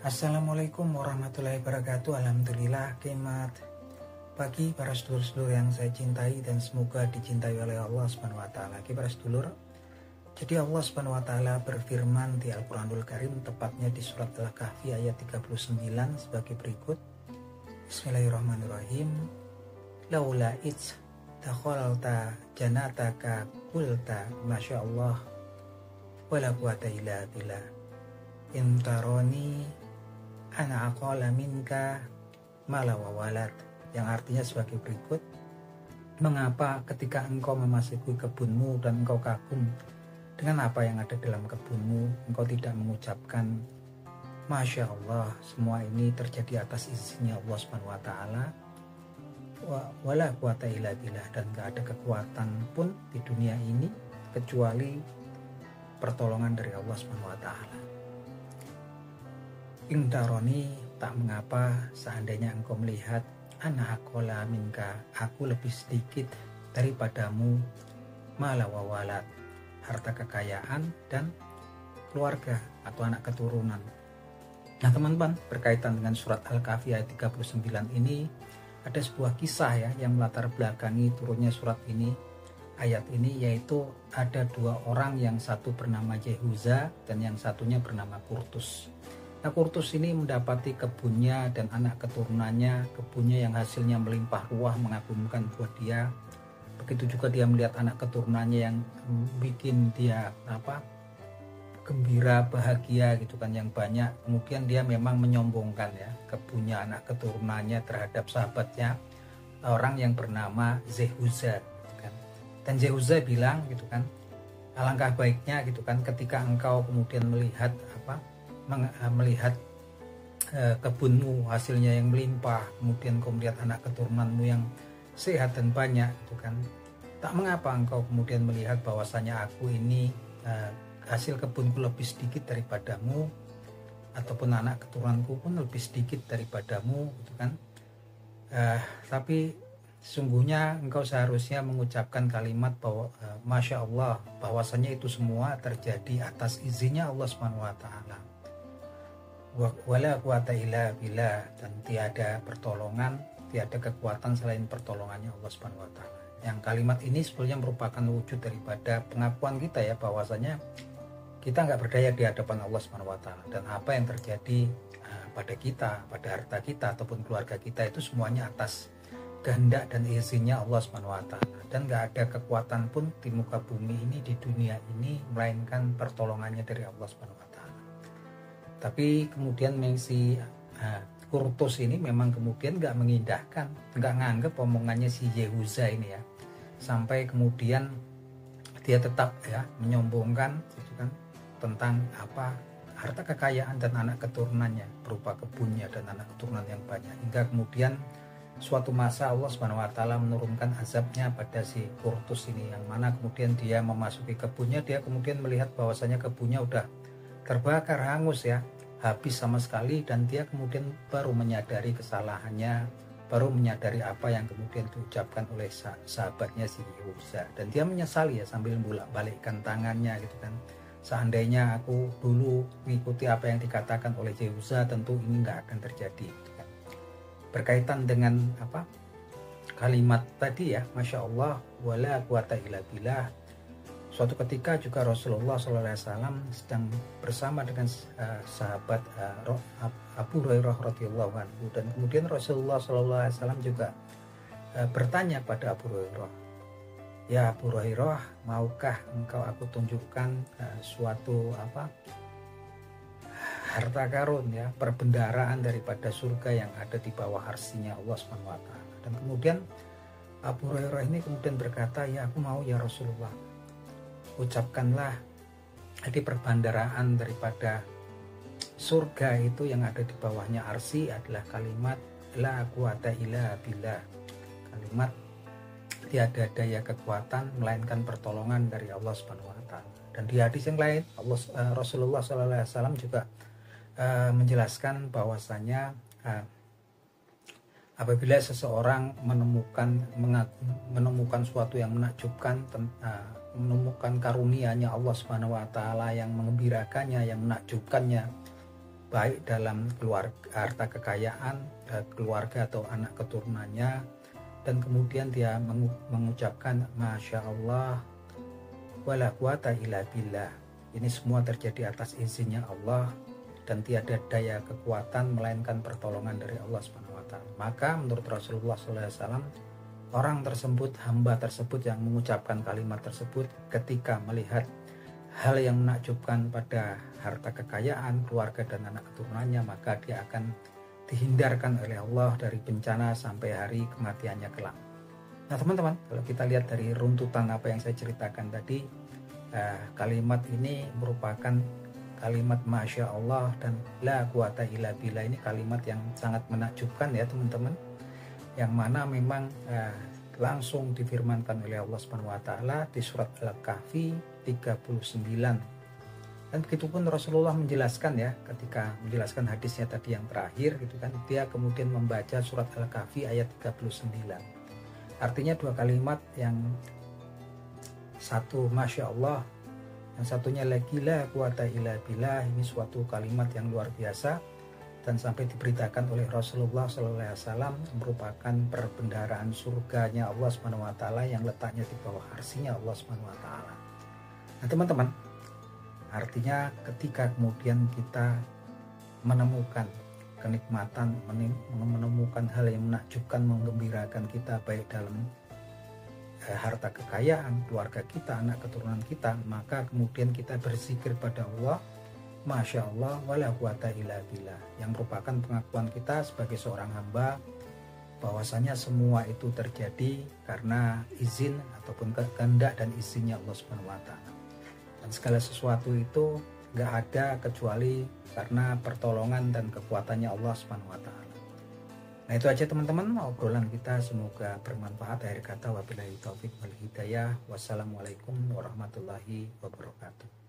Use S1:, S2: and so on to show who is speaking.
S1: Assalamualaikum warahmatullahi wabarakatuh. Alhamdulillah, kemat pagi para sedulur-sedulur yang saya cintai dan semoga dicintai oleh Allah Subhanahu wa taala. Para sedulur, jadi Allah Subhanahu wa taala berfirman di Al-Qur'anul Karim, tepatnya di surat Al-Kahfi ayat 39 sebagai berikut. Bismillahirrahmanirrahim. Laula its takhalta janataka qulta masyaallah wala quwata illa billah. Intaroni ana aqala minka mala wa walad, yang artinya sebagai berikut. Mengapa ketika engkau memasuki kebunmu dan engkau kagum dengan apa yang ada dalam kebunmu, engkau tidak mengucapkan Masya Allah, semua ini terjadi atas izinnya Allah Subhanahu wa taala. Wala quwata illa billah, dan gak ada kekuatan pun di dunia ini kecuali pertolongan dari Allah Subhanahu wa taala. Ingtaroni, tak mengapa seandainya engkau melihat ana aqala minka, aku lebih sedikit daripadamu, mala wa walad, harta kekayaan dan keluarga atau anak keturunan. Nah teman-teman, berkaitan dengan surat Al-Kahfi ayat 39 ini ada sebuah kisah ya yang melatar belakangi turunnya surat ini, ayat ini, yaitu ada dua orang, yang satu bernama Yehuza dan yang satunya bernama Kurtus. Nah, Kurtus ini mendapati kebunnya dan anak keturunannya, kebunnya yang hasilnya melimpah ruah mengagumkan buat dia. Begitu juga dia melihat anak keturunannya yang bikin dia gembira, bahagia gitu kan, yang banyak. Kemudian dia memang menyombongkan ya kebunnya, anak keturunannya terhadap sahabatnya, orang yang bernama Yehuza gitu kan. Dan Yehuza bilang gitu kan, alangkah baiknya gitu kan ketika engkau kemudian melihat kebunmu hasilnya yang melimpah, kemudian kau melihat anak keturunanmu yang sehat dan banyak gitu kan, tak mengapa engkau kemudian melihat bahwasanya aku ini hasil kebunku lebih sedikit daripadamu, ataupun anak keturunanku pun lebih sedikit daripadamu gitu kan. Tapi sungguhnya engkau seharusnya mengucapkan kalimat bahwa Masya Allah, bahwasanya itu semua terjadi atas izinnya Allah Subhanahu wa taala. Wala quwata illa billah, dan tiada pertolongan, tiada kekuatan selain pertolongannya Allah Subhanahu wa taala. Yang kalimat ini sebenarnya merupakan wujud daripada pengakuan kita ya, bahwasanya kita nggak berdaya di hadapan Allah Subhanahu wa taala, dan apa yang terjadi pada kita, pada harta kita ataupun keluarga kita, itu semuanya atas kehendak dan izinnya Allah Subhanahu wa taala, dan nggak ada kekuatan pun di muka bumi ini, di dunia ini, melainkan pertolongannya dari Allah Subhanahu wa taala. Tapi kemudian si Kurtus ini memang kemudian nggak mengindahkan, nggak nganggep omongannya si Yehuza ini ya, sampai kemudian dia tetap ya menyombongkan gitu kan, tentang harta kekayaan dan anak keturunannya berupa kebunnya dan anak keturunan yang banyak, hingga kemudian suatu masa Allah Subhanahu wa taala menurunkan azabnya pada si Kurtus ini, yang mana kemudian dia memasuki kebunnya, dia kemudian melihat bahwasanya kebunnya udah terbakar, hangus ya, habis sama sekali, dan dia kemudian baru menyadari kesalahannya, baru menyadari apa yang kemudian diucapkan oleh sahabatnya si Yehuza, dan dia menyesali ya sambil bolak-balikkan tangannya gitu kan. Seandainya aku dulu mengikuti apa yang dikatakan oleh Yehuza, tentu ini nggak akan terjadi gitu kan. Berkaitan dengan kalimat tadi ya, Masya Allah wala quwata illa billah, suatu ketika juga Rasulullah SAW sedang bersama dengan sahabat Abu Hurairah radhiyallahu anhu, dan kemudian Rasulullah SAW juga bertanya pada Abu Hurairah, ya Abu Hurairah, maukah engkau aku tunjukkan suatu harta karun ya, perbendaharaan daripada surga yang ada di bawah arsinya Allah Subhanahu wa taala. Dan kemudian Abu Hurairah ini kemudian berkata, ya aku mau ya Rasulullah, ucapkanlah di perbendaharaan daripada surga itu yang ada di bawahnya arsy adalah kalimat la quwata illa billah, kalimat tiada daya kekuatan melainkan pertolongan dari Allah Subhanahu wa taala. Dan di hadis yang lain Rasulullah SAW juga menjelaskan bahwasanya apabila seseorang menemukan suatu yang menakjubkan, menemukan karunia-Nya Allah Subhanahu wa taala yang mengembirakannya, yang menakjubkannya, baik dalam keluarga, harta kekayaan, keluarga atau anak keturunannya, dan kemudian dia mengucapkan Masya Allah wala quwata illa billah. Ini semua terjadi atas izinnya Allah dan tiada daya kekuatan melainkan pertolongan dari Allah Subhanahu wa taala. Maka menurut Rasulullah SAW, orang tersebut, hamba tersebut yang mengucapkan kalimat tersebut ketika melihat hal yang menakjubkan pada harta kekayaan, keluarga dan anak keturunannya, maka dia akan dihindarkan oleh Allah dari bencana sampai hari kematiannya kelak. Nah teman-teman, kalau kita lihat dari runtutan apa yang saya ceritakan tadi, kalimat ini merupakan kalimat Masya Allah dan la quwata illa billah. Ini kalimat yang sangat menakjubkan ya teman-teman, yang mana memang langsung difirmankan oleh Allah Subhanahu wa taala di surat Al-Kahfi 39. Dan begitupun Rasulullah menjelaskan ya, ketika menjelaskan hadisnya tadi yang terakhir gitu kan, dia kemudian membaca surat Al-Kahfi ayat 39. Artinya dua kalimat, yang satu Masya Allah, yang satunya lagi la quwata illa billah. Ini suatu kalimat yang luar biasa dan sampai diberitakan oleh Rasulullah SAW merupakan perbendaharaan surganya Allah Subhanahu wa taala yang letaknya di bawah arsinya Allah Subhanahu wa taala. Nah teman-teman, artinya ketika kemudian kita menemukan kenikmatan, menemukan hal yang menakjubkan, menggembirakan kita baik dalam harta kekayaan, keluarga kita, anak keturunan kita, maka kemudian kita berzikir pada Allah Masya Allah wala quwata illa billah, yang merupakan pengakuan kita sebagai seorang hamba bahwasanya semua itu terjadi karena izin ataupun kehendak dan izinnya Allah Subhanahu wa taala. Dan segala sesuatu itu gak ada kecuali karena pertolongan dan kekuatannya Allah Subhanahu wa taala. Nah itu aja teman-teman obrolan kita, semoga bermanfaat. Akhir kata wabillahi taufik wal hidayah. Wassalamualaikum warahmatullahi wabarakatuh.